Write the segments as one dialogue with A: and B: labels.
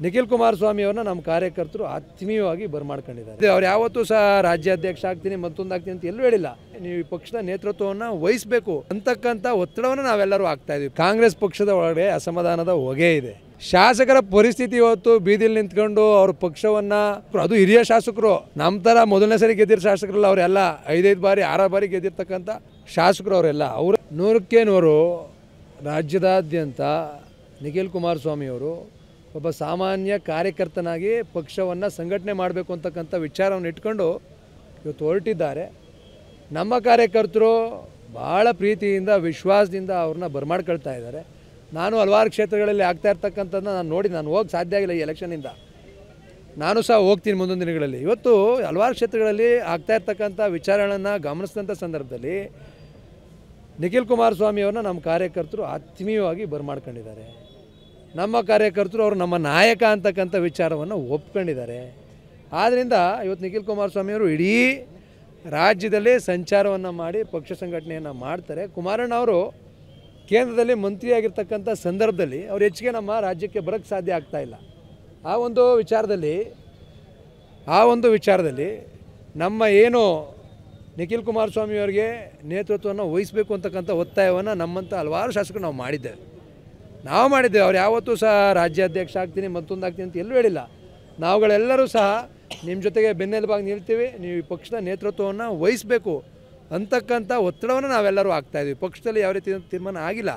A: ನಿಖಿಲ್ ಕುಮಾರಸ್ವಾಮಿ ಅವ್ರನ್ನ ನಮ್ಮ ಕಾರ್ಯಕರ್ತರು ಆತ್ಮೀಯವಾಗಿ ಬರಮಾಡ್ಕೊಂಡಿದ್ದಾರೆ. ಅವ್ರು ಯಾವತ್ತೂ ಸಹ ರಾಜ್ಯಾಧ್ಯಕ್ಷ ಆಗ್ತೀನಿ ಮತ್ತೊಂದು ಆಗ್ತೀನಿ ಅಂತ ಎಲ್ಲೂ ಹೇಳಿಲ್ಲ. ನೀವು ಈ ಪಕ್ಷದ ನೇತೃತ್ವವನ್ನು ವಹಿಸಬೇಕು ಅಂತಕ್ಕಂಥ ಒತ್ತಡವನ್ನು ನಾವೆಲ್ಲರೂ ಆಗ್ತಾ ಇದೀವಿ. ಕಾಂಗ್ರೆಸ್ ಪಕ್ಷದ ಒಳಗಡೆ ಅಸಮಾಧಾನದ ಹೊಗೆ ಇದೆ. ಶಾಸಕರ ಪರಿಸ್ಥಿತಿ ಇವತ್ತು ಬೀದಿಲಿ ನಿಂತ್ಕೊಂಡು ಅವ್ರ ಪಕ್ಷವನ್ನು, ಅದು ಹಿರಿಯ ಶಾಸಕರು, ನಮ್ಮ ಥರ ಮೊದಲನೇ ಸರಿ ಗೆದ್ದಿರೋ ಶಾಸಕರಲ್ಲ ಅವರೆಲ್ಲ, 5 ಬಾರಿ 6 ಬಾರಿ ಗೆದ್ದಿರ್ತಕ್ಕಂಥ ಶಾಸಕರು ಅವರೆಲ್ಲ. ಅವರು 100ಕ್ಕೆ 100 ರಾಜ್ಯದಾದ್ಯಂತ ನಿಖಿಲ್ ಕುಮಾರಸ್ವಾಮಿ ಅವರು ಒಬ್ಬ ಸಾಮಾನ್ಯ ಕಾರ್ಯಕರ್ತನಾಗಿ ಪಕ್ಷವನ್ನು ಸಂಘಟನೆ ಮಾಡಬೇಕು ಅಂತಕ್ಕಂಥ ವಿಚಾರವನ್ನು ಇಟ್ಕೊಂಡು ಇವತ್ತು ಹೊರಟಿದ್ದಾರೆ. ನಮ್ಮ ಕಾರ್ಯಕರ್ತರು ಭಾಳ ಪ್ರೀತಿಯಿಂದ ವಿಶ್ವಾಸದಿಂದ ಅವ್ರನ್ನ ಬರಮಾಡ್ಕೊಳ್ತಾ ಇದ್ದಾರೆ. ನಾನು ಹಲವಾರು ಕ್ಷೇತ್ರಗಳಲ್ಲಿ ಆಗ್ತಾ ಇರ್ತಕ್ಕಂಥದ್ದನ್ನ ನಾನು ಹೋಗಿ ಸಾಧ್ಯ ಆಗಿಲ್ಲ. ಈ ಎಲೆಕ್ಷನಿಂದ ನಾನು ಸಹ ಹೋಗ್ತೀನಿ ಮುಂದಿನ ದಿನಗಳಲ್ಲಿ. ಇವತ್ತು ಹಲವಾರು ಕ್ಷೇತ್ರಗಳಲ್ಲಿ ಆಗ್ತಾ ಇರ್ತಕ್ಕಂಥ ವಿಚಾರಗಳನ್ನು ಗಮನಿಸಿದಂಥ ಸಂದರ್ಭದಲ್ಲಿ ನಿಖಿಲ್ ಕುಮಾರಸ್ವಾಮಿ ಅವ್ರನ್ನ ನಮ್ಮ ಕಾರ್ಯಕರ್ತರು ಆತ್ಮೀಯವಾಗಿ ಬರಮಾಡ್ಕೊಂಡಿದ್ದಾರೆ. ನಮ್ಮ ಕಾರ್ಯಕರ್ತರು ಅವರು ನಮ್ಮ ನಾಯಕ ಅಂತಕ್ಕಂಥ ವಿಚಾರವನ್ನು ಒಪ್ಕೊಂಡಿದ್ದಾರೆ. ಆದ್ದರಿಂದ ಇವತ್ತು ನಿಖಿಲ್ ಕುಮಾರಸ್ವಾಮಿ ಅವರು ಇಡೀ ರಾಜ್ಯದಲ್ಲಿ ಸಂಚಾರವನ್ನು ಮಾಡಿ ಪಕ್ಷ ಸಂಘಟನೆಯನ್ನು ಮಾಡ್ತಾರೆ. ಕುಮಾರಣ್ಣ ಅವರು ಕೇಂದ್ರದಲ್ಲಿ ಮಂತ್ರಿಯಾಗಿರ್ತಕ್ಕಂಥ ಸಂದರ್ಭದಲ್ಲಿ ಅವ್ರು ಹೆಚ್ಚಿಗೆ ನಮ್ಮ ರಾಜ್ಯಕ್ಕೆ ಬರೋಕ್ಕೆ ಸಾಧ್ಯ ಆಗ್ತಾಯಿಲ್ಲ. ಆ ಒಂದು ವಿಚಾರದಲ್ಲಿ ನಮ್ಮ ಏನು ನಿಖಿಲ್ ಕುಮಾರಸ್ವಾಮಿ ಅವರಿಗೆ ನೇತೃತ್ವವನ್ನು ವಹಿಸಬೇಕು ಅಂತಕ್ಕಂಥ ಒತ್ತಾಯವನ್ನು ನಮ್ಮಂಥ ಹಲವಾರು ಶಾಸಕರು ನಾವು ಮಾಡಿದ್ದೇವೆ. ಅವ್ರು ಯಾವತ್ತೂ ಸಹ ರಾಜ್ಯಾಧ್ಯಕ್ಷ ಆಗ್ತೀನಿ ಮತ್ತೊಂದು ಆಗ್ತೀನಿ ಅಂತ ಎಲ್ಲೂ ಹೇಳಿಲ್ಲ. ನಾವುಗಳೆಲ್ಲರೂ ಸಹ ನಿಮ್ಮ ಜೊತೆಗೆ ಬೆನ್ನೆಲುಬಾಗಿ ನಿಲ್ತೀವಿ, ನೀವು ಈ ಪಕ್ಷದ ನೇತೃತ್ವವನ್ನು ವಹಿಸಬೇಕು ಅಂತಕ್ಕಂಥ ಒತ್ತಡವನ್ನು ನಾವೆಲ್ಲರೂ ಆಗ್ತಾಯಿದ್ವಿ. ಪಕ್ಷದಲ್ಲಿ ಯಾವ ರೀತಿ ತೀರ್ಮಾನ ಆಗಿಲ್ಲ.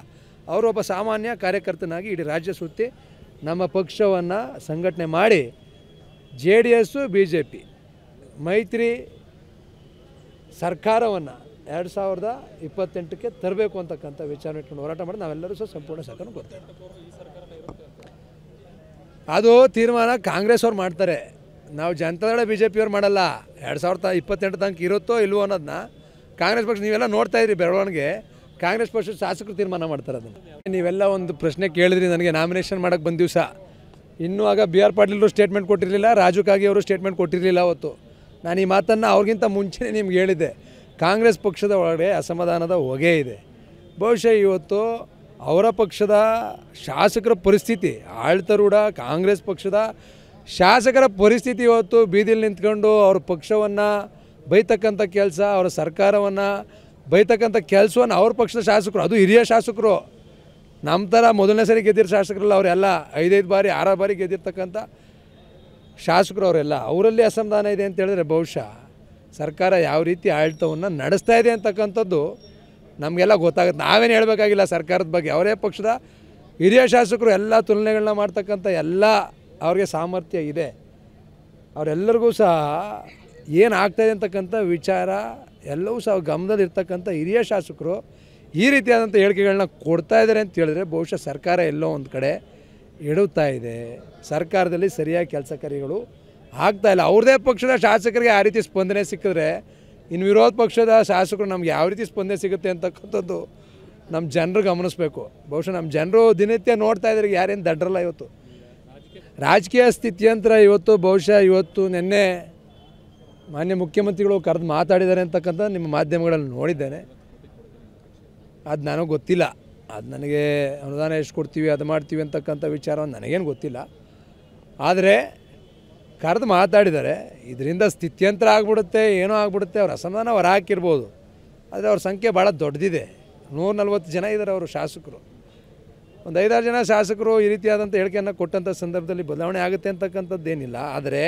A: ಅವರು ಒಬ್ಬ ಸಾಮಾನ್ಯ ಕಾರ್ಯಕರ್ತನಾಗಿ ಇಡೀ ರಾಜ್ಯ ಸುತ್ತಿ ನಮ್ಮ ಪಕ್ಷವನ್ನು ಸಂಘಟನೆ ಮಾಡಿ JDS BJP ಮೈತ್ರಿ ಸರ್ಕಾರವನ್ನು 2028ಕ್ಕೆ ತರಬೇಕು ಅಂತಕ್ಕಂಥ ವಿಚಾರ ಇಟ್ಕೊಂಡು ಹೋರಾಟ ಮಾಡಿ ನಾವೆಲ್ಲರೂ ಸಹ ಸಂಪೂರ್ಣ ಸಹಕಾರ ಕೊಡ್ತೇವೆ. ಅದು ತೀರ್ಮಾನ ಕಾಂಗ್ರೆಸ್ ಅವ್ರು ಮಾಡ್ತಾರೆ. ನಾವು ಜನತಾದಳ BJP ಅವ್ರು ಮಾಡಲ್ಲ. 2028 ತನಕ ಇರುತ್ತೋ ಇಲ್ವೋ ಅನ್ನೋದನ್ನ ಕಾಂಗ್ರೆಸ್ ಪಕ್ಷ ನೀವೆಲ್ಲ ನೋಡ್ತಾ ಇದ್ರಿ ಬೆಳವಣಿಗೆ. ಕಾಂಗ್ರೆಸ್ ಪಕ್ಷದ ಶಾಸಕರು ತೀರ್ಮಾನ ಮಾಡ್ತಾರೆ ಅದನ್ನು. ನೀವೆಲ್ಲ ಒಂದು ಪ್ರಶ್ನೆ ಕೇಳಿದ್ರಿ ನನಗೆ ನಾಮಿನೇಷನ್ ಮಾಡೋಕ್ಕೆ ಬಂದ ದಿವಸ. ಇನ್ನೂ ಆಗ BR ಪಾಟೀಲ್ರು ಸ್ಟೇಟ್ಮೆಂಟ್ ಕೊಟ್ಟಿರಲಿಲ್ಲ, ರಾಜು ಕಾಗೆ ಅವರು ಸ್ಟೇಟ್ಮೆಂಟ್ ಕೊಟ್ಟಿರಲಿಲ್ಲ. ಅವತ್ತು ನಾನು ಈ ಮಾತನ್ನು ಅವ್ರಿಗಿಂತ ಮುಂಚೆನೇ ನಿಮ್ಗೆ ಹೇಳಿದ್ದೆ. ಕಾಂಗ್ರೆಸ್ ಪಕ್ಷದ ಒಳಗಡೆ ಅಸಮಾಧಾನದ ಹೊಗೆ ಇದೆ. ಬಹುಶಃ ಇವತ್ತು ಅವರ ಪಕ್ಷದ ಶಾಸಕರ ಪರಿಸ್ಥಿತಿ, ಆಳ್ತರೂಢ ಕಾಂಗ್ರೆಸ್ ಪಕ್ಷದ ಶಾಸಕರ ಪರಿಸ್ಥಿತಿ ಇವತ್ತು ಬೀದಿಲಿ ನಿಂತ್ಕೊಂಡು ಅವ್ರ ಪಕ್ಷವನ್ನು ಬೈತಕ್ಕಂಥ ಕೆಲಸ, ಅವರ ಸರ್ಕಾರವನ್ನು ಬೈತಕ್ಕಂಥ ಕೆಲಸವನ್ನು ಅವ್ರ ಪಕ್ಷದ ಶಾಸಕರು, ಅದು ಹಿರಿಯ ಶಾಸಕರು, ನಮ್ಮ ಥರ ಮೊದಲನೇ ಸರಿ ಗೆದ್ದಿರೋ ಶಾಸಕರಲ್ಲ ಅವರೆಲ್ಲ, 5 ಬಾರಿ 6 ಬಾರಿ ಗೆದ್ದಿರ್ತಕ್ಕಂಥ ಶಾಸಕರು ಅವರೆಲ್ಲ. ಅವರಲ್ಲಿ ಅಸಮಾಧಾನ ಇದೆ ಅಂತ ಹೇಳಿದ್ರೆ ಬಹುಶಃ ಸರ್ಕಾರ ಯಾವ ರೀತಿ ಆಡಳಿತವನ್ನು ನಡೆಸ್ತಾ ಇದೆ ಅಂತಕ್ಕಂಥದ್ದು ನಮಗೆಲ್ಲ ಗೊತ್ತಾಗುತ್ತೆ. ನಾವೇನು ಹೇಳಬೇಕಾಗಿಲ್ಲ ಸರ್ಕಾರದ ಬಗ್ಗೆ. ಅವರೇ ಪಕ್ಷದ ಹಿರಿಯ ಶಾಸಕರು ಎಲ್ಲ ತುಲನೆಗಳನ್ನ ಮಾಡ್ತಕ್ಕಂಥ ಎಲ್ಲ ಅವ್ರಿಗೆ ಸಾಮರ್ಥ್ಯ ಇದೆ. ಅವರೆಲ್ಲರಿಗೂ ಸಹ ಏನು ಆಗ್ತಾಯಿದೆ ಅಂತಕ್ಕಂಥ ವಿಚಾರ ಎಲ್ಲವೂ ಸಹ ಗಮನದಲ್ಲಿರ್ತಕ್ಕಂಥ ಹಿರಿಯ ಶಾಸಕರು ಈ ರೀತಿಯಾದಂಥ ಹೇಳಿಕೆಗಳನ್ನ ಕೊಡ್ತಾ ಇದ್ದಾರೆ ಅಂತ ಹೇಳಿದ್ರೆ ಬಹುಶಃ ಸರ್ಕಾರ ಎಲ್ಲೋ ಒಂದು ಕಡೆ ಎಡುತ್ತಾ ಇದೆ. ಸರ್ಕಾರದಲ್ಲಿ ಸರಿಯಾಗಿ ಕೆಲಸ ಕಾರ್ಯಗಳು ಆಗ್ತಾಯಿಲ್ಲ. ಅವ್ರದ್ದೇ ಪಕ್ಷದ ಶಾಸಕರಿಗೆ ಆ ರೀತಿ ಸ್ಪಂದನೆ ಸಿಕ್ಕಿದ್ರೆ ಇನ್ನು ವಿರೋಧ ಪಕ್ಷದ ಶಾಸಕರು ನಮ್ಗೆ ಯಾವ ರೀತಿ ಸ್ಪಂದನೆ ಸಿಗುತ್ತೆ ಅಂತಕ್ಕಂಥದ್ದು ನಮ್ಮ ಜನರು ಗಮನಿಸಬೇಕು. ಬಹುಶಃ ನಮ್ಮ ಜನರು ದಿನನಿತ್ಯ ನೋಡ್ತಾ ಇದ್ದಾರೆ, ಯಾರೇನು ದಡ್ರಲ್ಲ. ಇವತ್ತು ರಾಜಕೀಯ ಸ್ಥಿತ್ಯಂತರ ಇವತ್ತು ನಿನ್ನೆ ಮಾನ್ಯ ಮುಖ್ಯಮಂತ್ರಿಗಳು ಕರೆದು ಮಾತಾಡಿದ್ದಾರೆ ಅಂತಕ್ಕಂಥ ನಿಮ್ಮ ಮಾಧ್ಯಮಗಳಲ್ಲಿ ನೋಡಿದ್ದೇನೆ. ಅದು ನನಗೆ ಗೊತ್ತಿಲ್ಲ. ಅದು ನನಗೆ ಅನುದಾನ ಎಷ್ಟು ಕೊಡ್ತೀವಿ ಅದು ಮಾಡ್ತೀವಿ ಅಂತಕ್ಕಂಥ ವಿಚಾರವನ್ನು ನನಗೇನು ಗೊತ್ತಿಲ್ಲ. ಆದರೆ ಕರೆದು ಮಾತಾಡಿದ್ದಾರೆ. ಇದರಿಂದ ಸ್ಥಿತ್ಯಂತರ ಆಗ್ಬಿಡುತ್ತೆ, ಏನೋ ಆಗ್ಬಿಡುತ್ತೆ, ಅವ್ರ ಅಸಮಾಧಾನ ಹೊರ ಹಾಕಿರ್ಬೋದು. ಆದರೆ ಅವ್ರ ಸಂಖ್ಯೆ ಭಾಳ ದೊಡ್ಡದಿದೆ. 140 ಜನ ಇದ್ದಾರೆ ಅವರು ಶಾಸಕರು. ಒಂದು 5-6 ಜನ ಶಾಸಕರು ಈ ರೀತಿಯಾದಂಥ ಹೇಳಿಕೆಯನ್ನು ಕೊಟ್ಟಂಥ ಸಂದರ್ಭದಲ್ಲಿ ಬದಲಾವಣೆ ಆಗುತ್ತೆ ಅಂತಕ್ಕಂಥದ್ದೇನಿಲ್ಲ. ಆದರೆ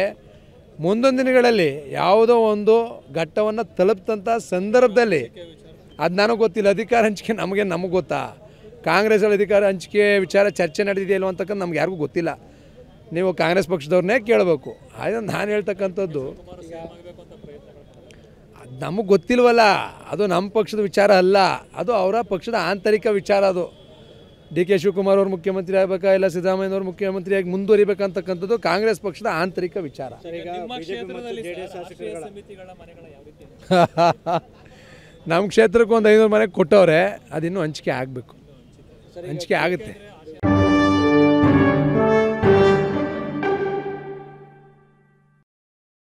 A: ಮುಂದೊಂದು ದಿನಗಳಲ್ಲಿ ಯಾವುದೋ ಒಂದು ಘಟ್ಟವನ್ನು ತಲುಪ್ತಂಥ ಸಂದರ್ಭದಲ್ಲಿ ಅದು ನನಗೆ ಗೊತ್ತಿಲ್ಲ. ಅಧಿಕಾರ ಹಂಚಿಕೆ ನಮಗೆ ಗೊತ್ತಾ? ಕಾಂಗ್ರೆಸ್ಸಲ್ಲಿ ಅಧಿಕಾರ ಹಂಚಿಕೆ ವಿಚಾರ ಚರ್ಚೆ ನಡೆದಿದೆಯೋ ಇಲ್ವೋ ಅಂತಕ್ಕಂಥ ನಮ್ಗೆ ಯಾರಿಗೂ ಗೊತ್ತಿಲ್ಲ. ನೀವು ಕಾಂಗ್ರೆಸ್ ಪಕ್ಷದವ್ರನ್ನೇ ಕೇಳಬೇಕು. ಆಯ್ತು, ನಾನು ಹೇಳ್ತಕ್ಕಂಥದ್ದು ಅದು ನಮಗೆ ಗೊತ್ತಿಲ್ವಲ್ಲ. ಅದು ನಮ್ಮ ಪಕ್ಷದ ವಿಚಾರ ಅಲ್ಲ, ಅದು ಅವರ ಪಕ್ಷದ ಆಂತರಿಕ ವಿಚಾರ. ಅದು DK ಶಿವಕುಮಾರ್ ಅವರು ಮುಖ್ಯಮಂತ್ರಿ ಆಗಬೇಕಾ ಇಲ್ಲ ಸಿದ್ದರಾಮಯ್ಯನವರು ಮುಖ್ಯಮಂತ್ರಿಯಾಗಿ ಮುಂದುವರಿಬೇಕಂತಕ್ಕಂಥದ್ದು ಕಾಂಗ್ರೆಸ್ ಪಕ್ಷದ ಆಂತರಿಕ ವಿಚಾರ. ನಮ್ಮ ಕ್ಷೇತ್ರಕ್ಕೆ ಒಂದು 500 ಮನೆಗೆ ಕೊಟ್ಟವ್ರೆ, ಅದಿನ್ನೂ ಹಂಚಿಕೆ ಆಗಬೇಕು. ಹಂಚಿಕೆ ಆಗುತ್ತೆ.